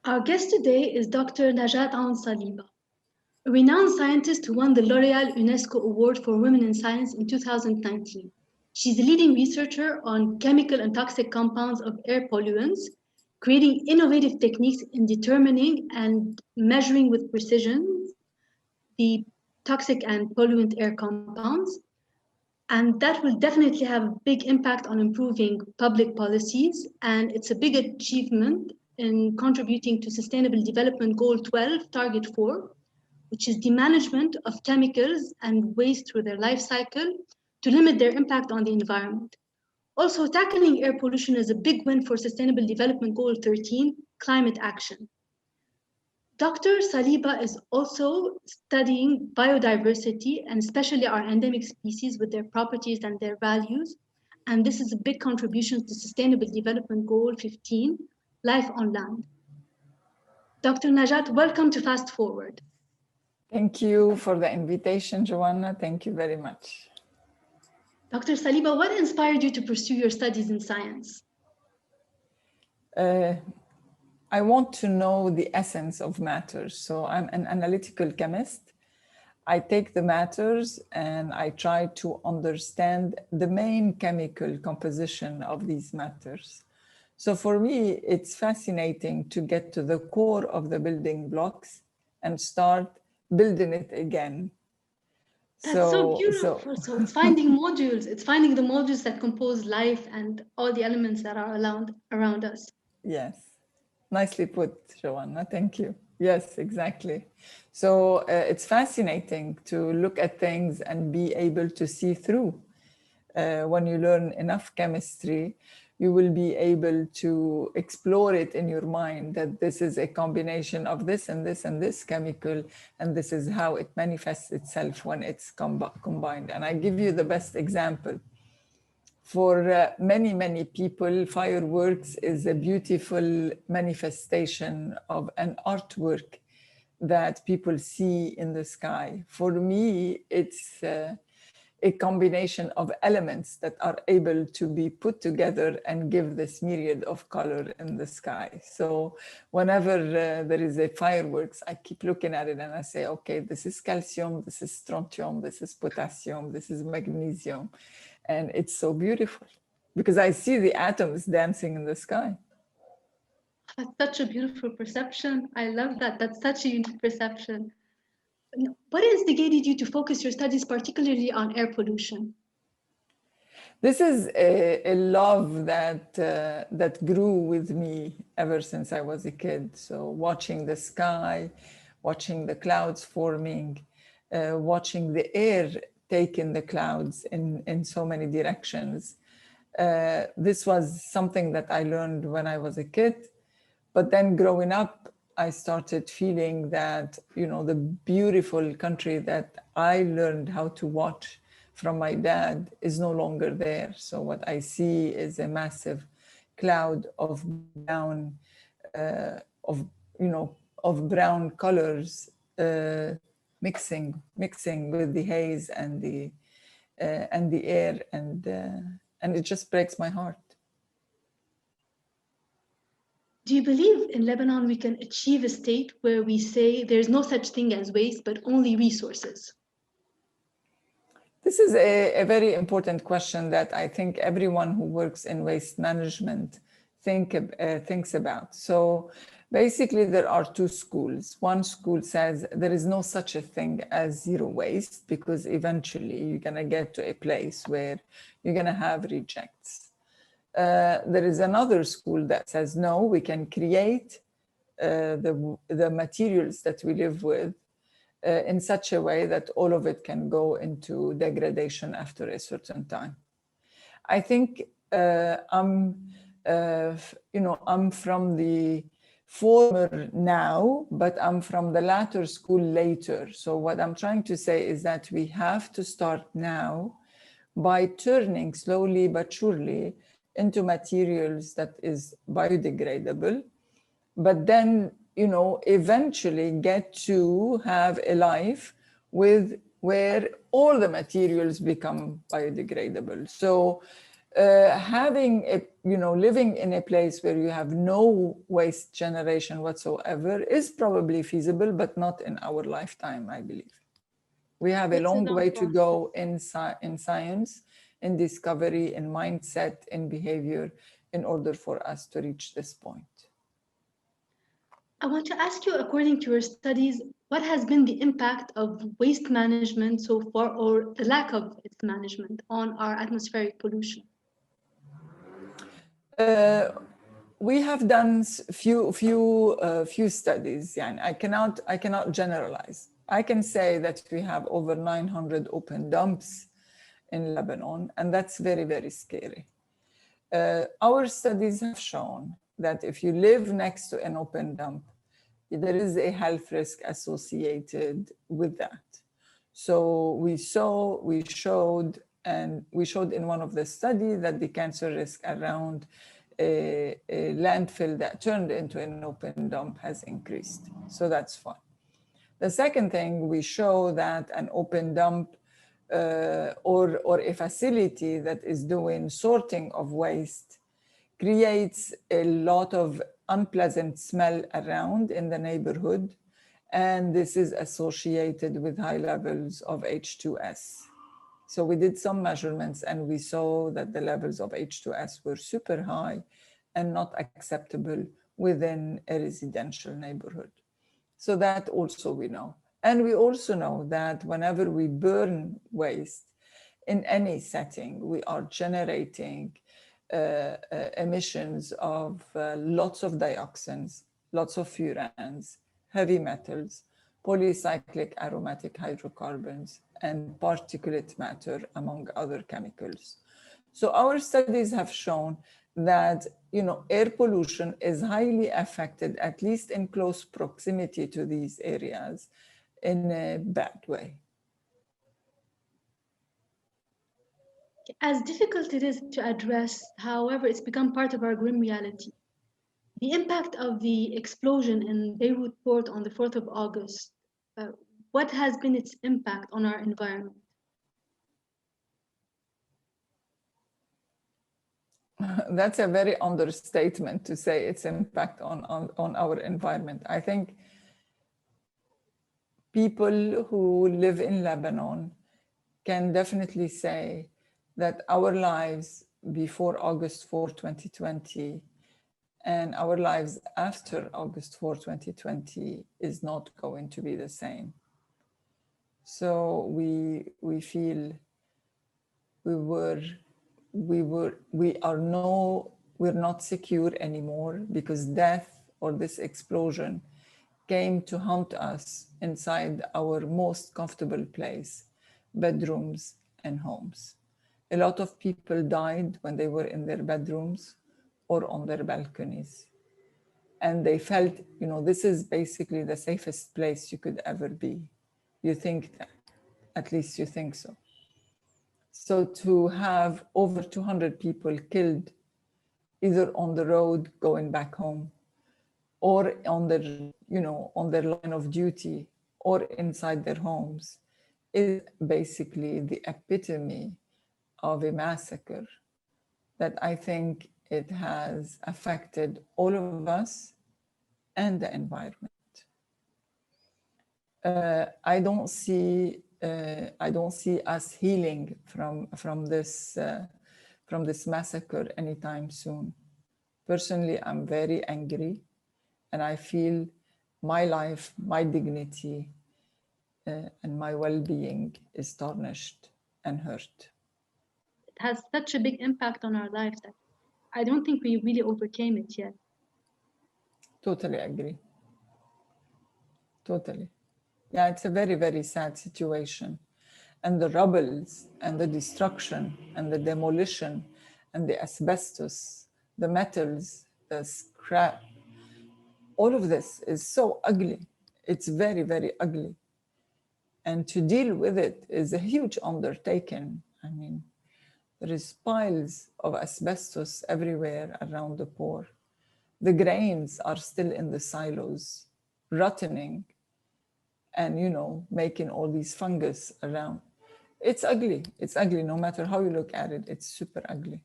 Our guest today is Dr. Najat Aoun Saliba, a renowned scientist who won the L'Oréal UNESCO Award for Women in Science in 2019. She's a leading researcher on chemical and toxic compounds of air pollutants, creating innovative techniques in determining and measuring with precision the toxic and pollutant air compounds. And that will definitely have a big impact on improving public policies. And it's a big achievement in contributing to Sustainable Development Goal 12, Target 4, which is the management of chemicals and waste through their life cycle to limit their impact on the environment. Also, tackling air pollution is a big win for Sustainable Development Goal 13, climate action. Dr. Saliba is also studying biodiversity and especially our endemic species with their properties and their values. And this is a big contribution to Sustainable Development Goal 15, Life on Land. Dr. Najat, welcome to Fast Forward. Thank you for the invitation, Joanna. Thank you very much. Dr. Saliba, what inspired you to pursue your studies in science? I want to know the essence of matters. So I'm an analytical chemist. I take the matters and I try to understand the main chemical composition of these matters. So for me, it's fascinating to get to the core of the building blocks and start building it again. That's so beautiful. So it's finding modules. It's finding the modules that compose life and all the elements that are around us. Yes. Nicely put, Joanna. Thank you. Yes, exactly. So it's fascinating to look at things and be able to see through. When you learn enough chemistry, you will be able to explore it in your mind that this is a combination of this and this and this chemical, and this is how it manifests itself when it's combined. And I give you the best example. For many people, fireworks is a beautiful manifestation of an artwork that people see in the sky. For me, it's a combination of elements that are able to be put together and give this myriad of color in the sky. So whenever there is a fireworks, I keep looking at it and I say, okay, this is calcium, this is strontium, this is potassium, this is magnesium. And it's so beautiful because I see the atoms dancing in the sky. That's such a beautiful perception. I love that. That's such a unique perception. What instigated you to focus your studies particularly on air pollution? This is a love that grew with me ever since I was a kid. So watching the sky, watching the clouds forming, watching the air take in the clouds in so many directions. This was something that I learned when I was a kid, but then growing up, I started feeling that, you know, the beautiful country that I learned how to watch from my dad is no longer there. So what I see is a massive cloud of brown, of brown colors mixing with the haze and the air, and it just breaks my heart. Do you believe in Lebanon we can achieve a state where we say there's no such thing as waste, but only resources? This is a very important question that I think everyone who works in waste management thinks about. So basically, there are two schools. One school says there is no such a thing as zero waste because eventually you're going to get to a place where you're going to have rejects. There is another school that says, no, we can create the materials that we live with in such a way that all of it can go into degradation after a certain time. I think I'm from the former now, but I'm from the latter school later. So what I'm trying to say is that we have to start now by turning slowly but surely into materials that is biodegradable, but then, you know, eventually get to have a life where all the materials become biodegradable. So Having a, living in a place where you have no waste generation whatsoever is probably feasible, but not in our lifetime, I believe. We have a long way to go in science, in discovery, in mindset, in behavior, in order for us to reach this point. I want to ask you, according to your studies, what has been the impact of waste management so far, or the lack of its management, on our atmospheric pollution? We have done few studies. Yeah, I cannot generalize. I can say that we have over 900 open dumps in Lebanon, and that's very, very scary. Our studies have shown that if you live next to an open dump, there is a health risk associated with that. So we showed in one of the studies that the cancer risk around a landfill that turned into an open dump has increased. So that's fine. The second thing, we show that an open dump or a facility that is doing sorting of waste creates a lot of unpleasant smell around in the neighborhood. And this is associated with high levels of H2S. So we did some measurements and we saw that the levels of H2S were super high and not acceptable within a residential neighborhood. So that also we know. And we also know that whenever we burn waste in any setting, we are generating emissions of lots of dioxins, lots of furans, heavy metals, polycyclic aromatic hydrocarbons, and particulate matter, among other chemicals. So our studies have shown that air pollution is highly affected, at least in close proximity to these areas, in a bad way. As difficult it is to address, however, it's become part of our grim reality. The impact of the explosion in Beirut port on the 4th of August, what has been its impact on our environment? That's a very understatement to say its impact on our environment. I think people who live in Lebanon can definitely say that our lives before August 4, 2020, and our lives after August 4, 2020 is not going to be the same. So we feel we're not secure anymore, because death or this explosion came to haunt us inside our most comfortable place, bedrooms and homes. A lot of people died when they were in their bedrooms or on their balconies. And they felt, this is basically the safest place you could ever be. You think that, at least you think so. So to have over 200 people killed, either on the road going back home, or on their line of duty, or inside their homes, is basically the epitome of a massacre that I think it has affected all of us and the environment. I don't see us healing from this massacre anytime soon. Personally, I'm very angry, and I feel my life, my dignity, and my well-being is tarnished and hurt. It has such a big impact on our lives that I don't think we really overcame it yet. Totally agree. Totally. Yeah, it's a very, very sad situation. And the rubbles and the destruction and the demolition and the asbestos, the metals, the scrap, all of this is so ugly. It's very, very ugly. And to deal with it is a huge undertaking. I mean, there is piles of asbestos everywhere around the pore. The grains are still in the silos, rotting, and making all these fungus around. It's ugly. It's ugly. No matter how you look at it, it's super ugly.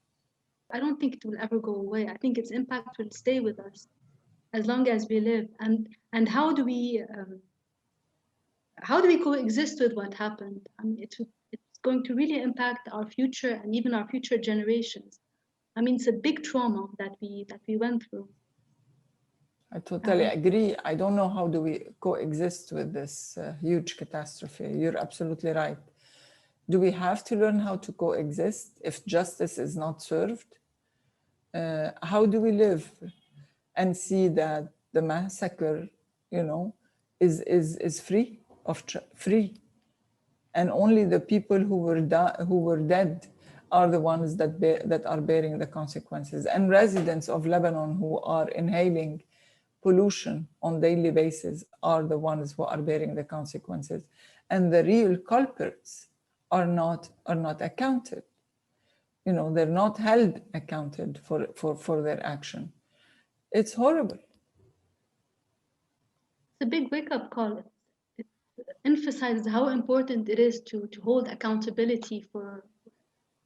I don't think it will ever go away. I think its impact will stay with us as long as we live. And how do we coexist with what happened? I mean, it's going to really impact our future and even our future generations. I mean, it's a big trauma that we went through. I totally agree. I don't know how do we coexist with this huge catastrophe. You're absolutely right. Do we have to learn how to coexist if justice is not served? How do we live and see that the massacre, is free, and only the people who were dead are the ones that are bearing the consequences, and residents of Lebanon who are inhaling pollution on daily basis are the ones who are bearing the consequences, and the real culprits are not accounted. They're not held accounted for their action. It's horrible. It's a big wake-up call. It emphasizes how important it is to hold accountability for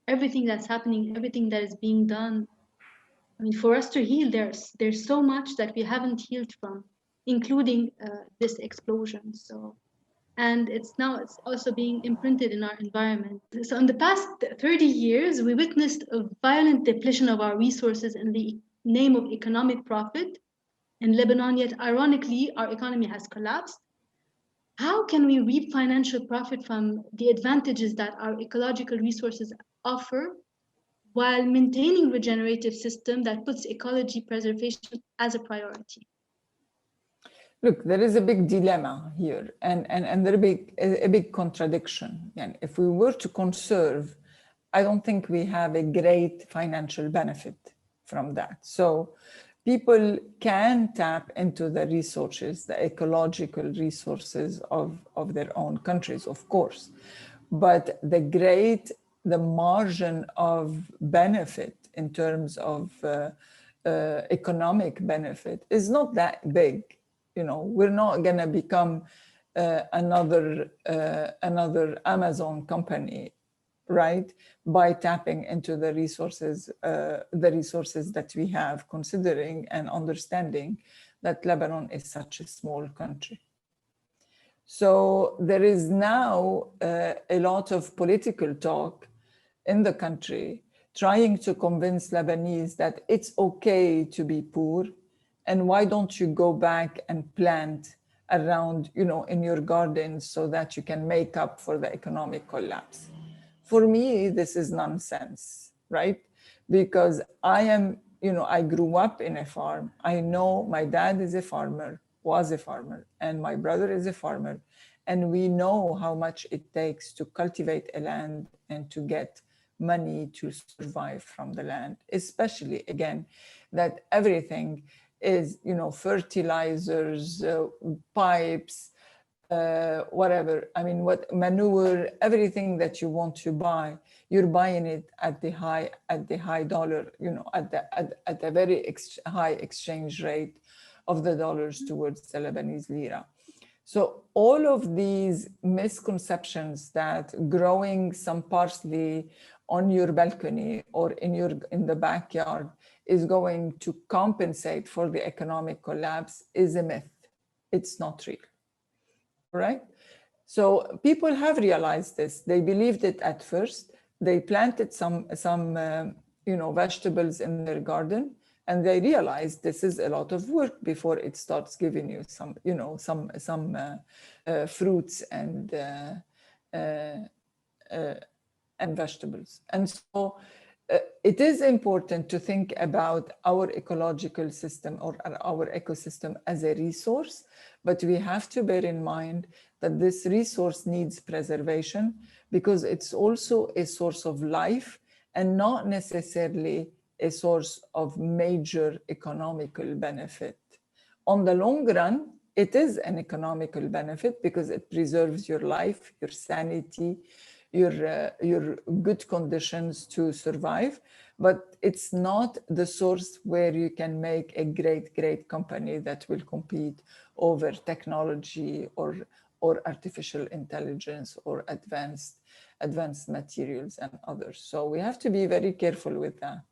everything that's happening, everything that is being done. I mean, for us to heal, there's so much that we haven't healed from, including this explosion. So, and it's also being imprinted in our environment. So, in the past 30 years, we witnessed a violent depletion of our resources in the name of economic profit in Lebanon. Yet, ironically, our economy has collapsed. How can we reap financial profit from the advantages that our ecological resources offer, while maintaining regenerative system that puts ecology preservation as a priority? Look, there is a big dilemma here, and there a big contradiction. And if we were to conserve, I don't think we have a great financial benefit from that. So people can tap into the resources, the ecological resources of their own countries, of course. But the margin of benefit in terms of economic benefit is not that big. We're not going to become another Amazon company, right, by tapping into the resources that we have, considering and understanding that Lebanon is such a small country. So there is now a lot of political talk in the country trying to convince Lebanese that it's okay to be poor, and why don't you go back and plant around, in your gardens so that you can make up for the economic collapse. For me, this is nonsense, right? Because I grew up in a farm. I know my dad was a farmer, and my brother is a farmer. And we know how much it takes to cultivate a land and to get money to survive from the land, especially, again, that everything is, fertilizers, pipes, whatever. I mean, manure, everything that you want to buy, you're buying it at the high dollar, at a very high exchange rate of the dollars towards the Lebanese lira. So all of these misconceptions that growing some parsley on your balcony or in the backyard is going to compensate for the economic collapse is a myth. It's not real, right? So people have realized this. They believed it at first. They planted some vegetables in their garden, and they realized this is a lot of work before it starts giving you some fruits and vegetables. And so it is important to think about our ecological system or our ecosystem as a resource, but we have to bear in mind that this resource needs preservation because it's also a source of life and not necessarily a source of major economical benefit. On the long run, it is an economical benefit because it preserves your life, your sanity, your good conditions to survive, but it's not the source where you can make a great company that will compete over technology or artificial intelligence or advanced materials and others. So we have to be very careful with that.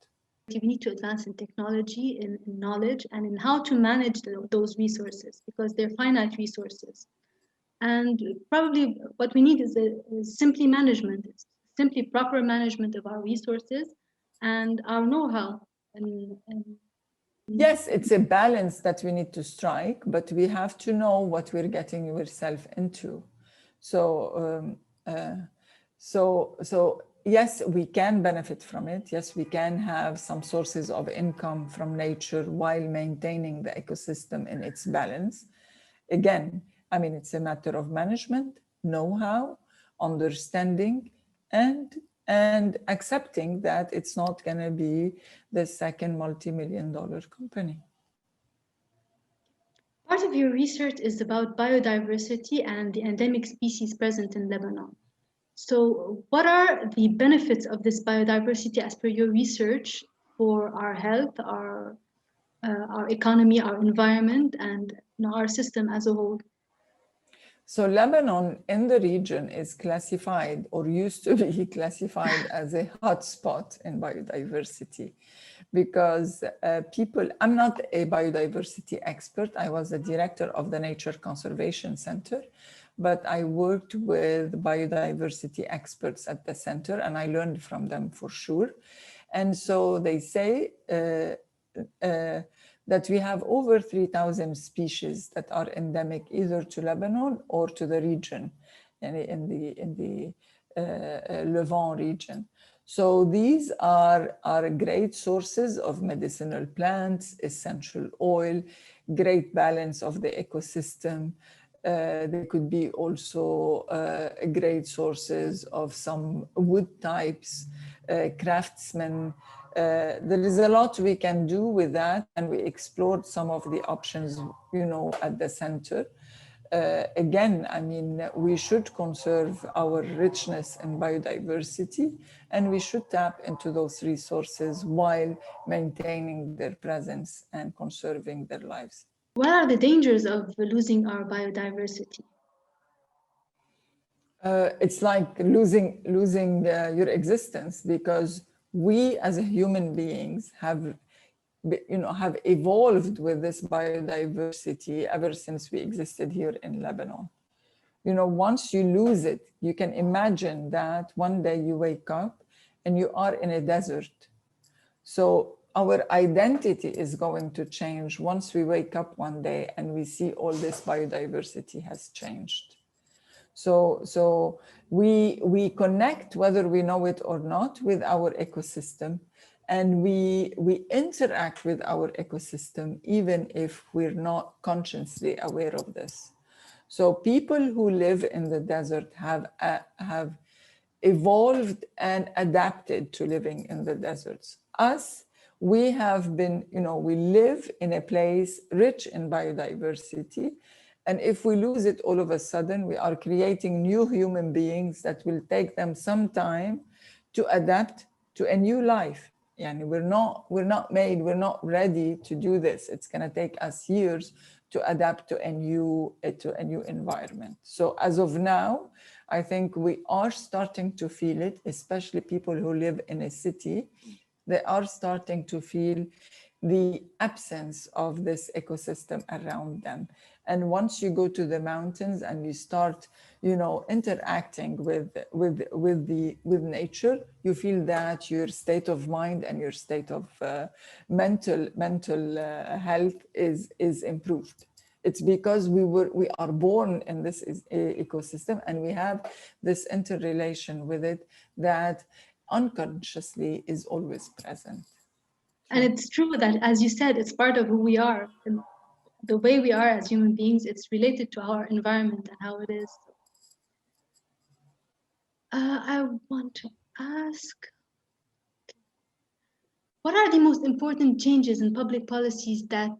we need to advance in technology, in knowledge, and in how to manage those resources, because they're finite resources. And probably what we need is simply management, it's simply proper management of our resources and our know-how. Yes, it's a balance that we need to strike, but we have to know what we're getting yourself into. So, so yes, we can benefit from it. Yes, we can have some sources of income from nature while maintaining the ecosystem in its balance. Again, I mean, it's a matter of management, know-how, understanding, and accepting that it's not going to be the second multi-million-dollar company. Part of your research is about biodiversity and the endemic species present in Lebanon. So what are the benefits of this biodiversity as per your research for our health, our economy, our environment, and our system as a whole? So Lebanon in the region is classified, or used to be classified, as a hotspot in biodiversity, because I'm not a biodiversity expert. I was the director of the Nature Conservation Center, but I worked with biodiversity experts at the center, and I learned from them for sure. And so they say that we have over 3,000 species that are endemic either to Lebanon or to the region, in the Levant region. So these are great sources of medicinal plants, essential oil, great balance of the ecosystem. They could be also great sources of some wood types, craftsmen. There is a lot we can do with that, and we explored some of the options, at the center. Again, I mean, we should conserve our richness in biodiversity, and we should tap into those resources while maintaining their presence and conserving their lives. What are the dangers of losing our biodiversity? It's like losing your existence, because we as human beings have evolved with this biodiversity ever since we existed here in Lebanon. Once you lose it, you can imagine that one day you wake up and you are in a desert. So our identity is going to change once we wake up one day and we see all this biodiversity has changed. So we connect, whether we know it or not, with our ecosystem, and we interact with our ecosystem even if we're not consciously aware of this. So people who live in the desert have evolved and adapted to living in the deserts. Us, we have been, we live in a place rich in biodiversity. And if we lose it all of a sudden, we are creating new human beings that will take them some time to adapt to a new life. And we're not ready to do this. It's going to take us years to adapt to a new environment. So as of now, I think we are starting to feel it, especially people who live in a city. They are starting to feel the absence of this ecosystem around them. And once you go to the mountains and you start, interacting with nature, you feel that your state of mind and your state of mental health is improved. It's because we are born in this ecosystem, and we have this interrelation with it that unconsciously is always present. And it's true that, as you said, it's part of who we are. And the way we are as human beings, it's related to our environment and how it is. I want to ask, what are the most important changes in public policies that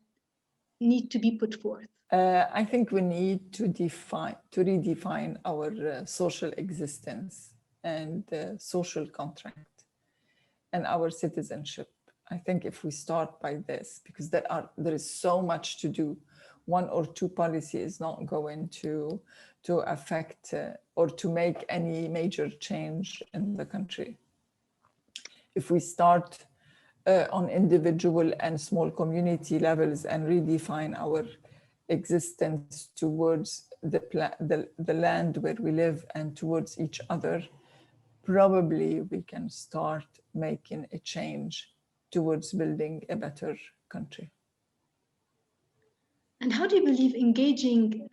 need to be put forth? I think we need to redefine our social existence and social contract and our citizenship. I think if we start by this, because there is so much to do, one or two policy is not going to affect or to make any major change in the country. If we start on individual and small community levels and redefine our existence towards the land where we live and towards each other, probably we can start making a change towards building a better country. And how do you believe engaging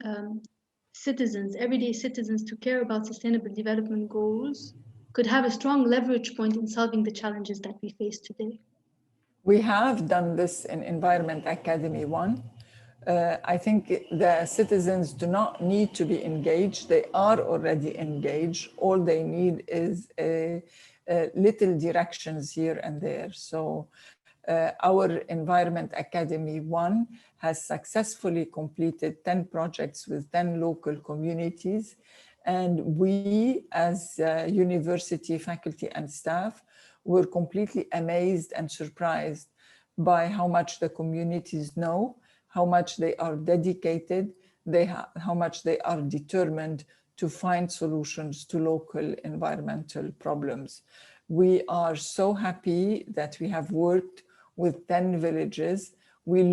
citizens, everyday citizens, to care about sustainable development goals could have a strong leverage point in solving the challenges that we face today? We have done this in Environment Academy 1. I think the citizens do not need to be engaged. They are already engaged. All they need is a little directions here and there. So our Environment Academy 1 has successfully completed 10 projects with 10 local communities. And we, as university faculty and staff, were completely amazed and surprised by how much the communities know, how much they are dedicated, how much they are determined to find solutions to local environmental problems. We are so happy that we have worked with 10 villages. We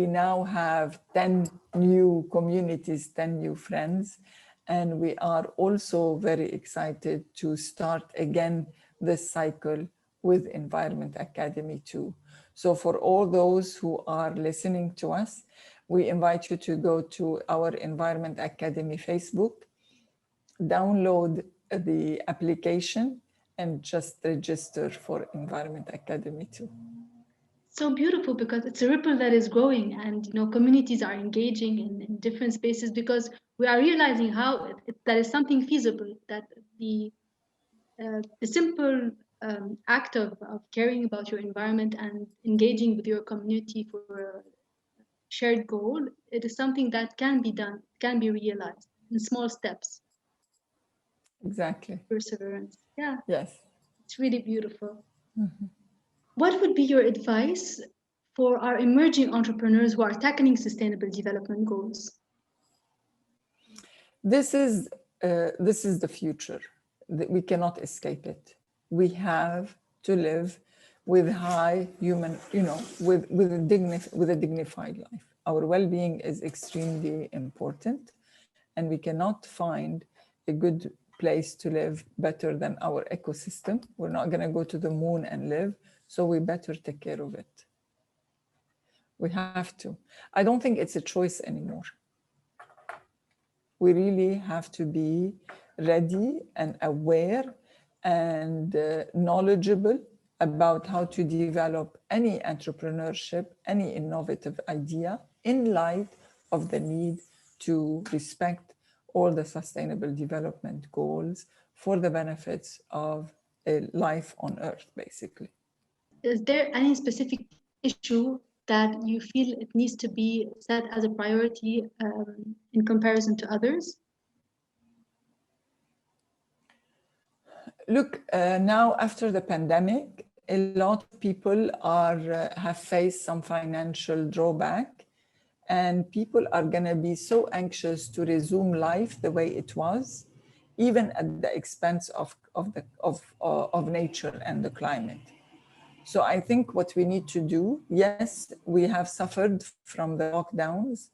now have 10 new communities, 10 new friends, and we are also very excited to start again this cycle with Environment Academy 2. So for all those who are listening to us, we invite you to go to our Environment Academy Facebook, download the application, and just register for Environment Academy 2. So beautiful, because it's a ripple that is growing, and communities are engaging in different spaces, because we are realizing how that is something feasible, that the simple act of caring about your environment and engaging with your community for a shared goal, it is something that can be done, can be realized in small steps. Exactly. Perseverance. Yeah. Yes. It's really beautiful. Mm-hmm. What would be your advice for our emerging entrepreneurs who are tackling sustainable development goals? This is the future. We cannot escape it. We have to live with high human, with a dignified life. Our well-being is extremely important, and we cannot find a good place to live better than our ecosystem. We're not going to go to the moon and live, so we better take care of it. We have to. I don't think it's a choice anymore. We really have to be ready and aware and knowledgeable about how to develop any entrepreneurship, any innovative idea in light of the need to respect all the sustainable development goals for the benefits of a life on Earth, basically. Is there any specific issue that you feel it needs to be set as a priority in comparison to others? Look, now after the pandemic, a lot of people have faced some financial drawback, and people are going to be so anxious to resume life the way it was, even at the expense of nature and the climate. So I think what we need to do, yes, we have suffered from the lockdowns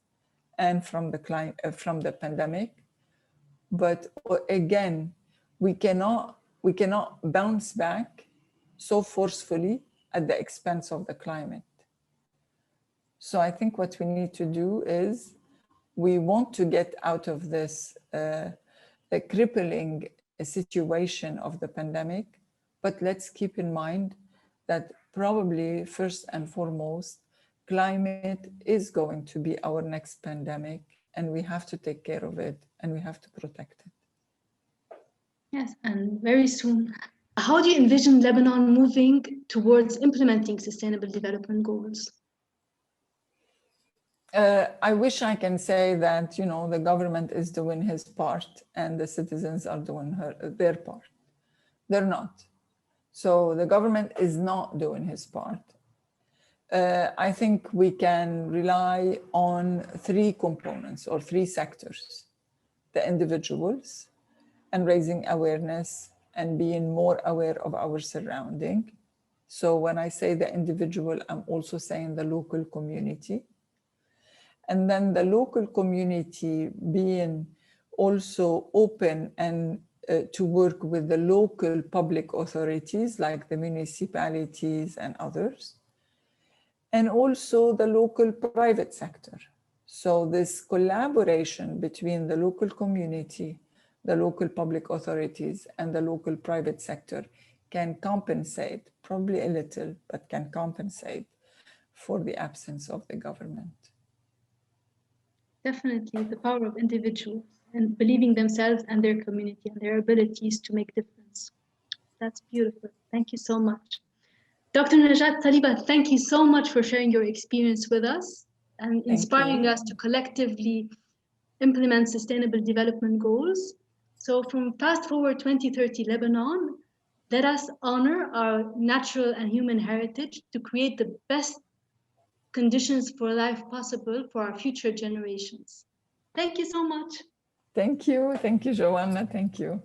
and from the pandemic, but again, we cannot bounce back so forcefully at the expense of the climate. So I think what we need to do is, we want to get out of this crippling situation of the pandemic, but let's keep in mind that probably first and foremost, climate is going to be our next pandemic, and we have to take care of it and we have to protect it. Yes, and very soon. How do you envision Lebanon moving towards implementing sustainable development goals? I wish I can say that, the government is doing his part and the citizens are doing their part. They're not. So the government is not doing his part. I think we can rely on three components or three sectors: the individuals, and raising awareness and being more aware of our surrounding. So when I say the individual, I'm also saying the local community. And then the local community being also open and to work with the local public authorities like the municipalities and others, and also the local private sector. So this collaboration between the local community, the local public authorities, and the local private sector can compensate, probably a little, but can compensate for the absence of the government. Definitely the power of individuals and believing themselves and their community and their abilities to make difference. That's beautiful. Thank you so much. Dr. Najat Saliba, thank you so much for sharing your experience with us and inspiring us to collectively implement sustainable development goals. So from Fast Forward 2030 Lebanon, let us honor our natural and human heritage to create the best conditions for life possible for our future generations. Thank you so much. Thank you, Joanna. Thank you.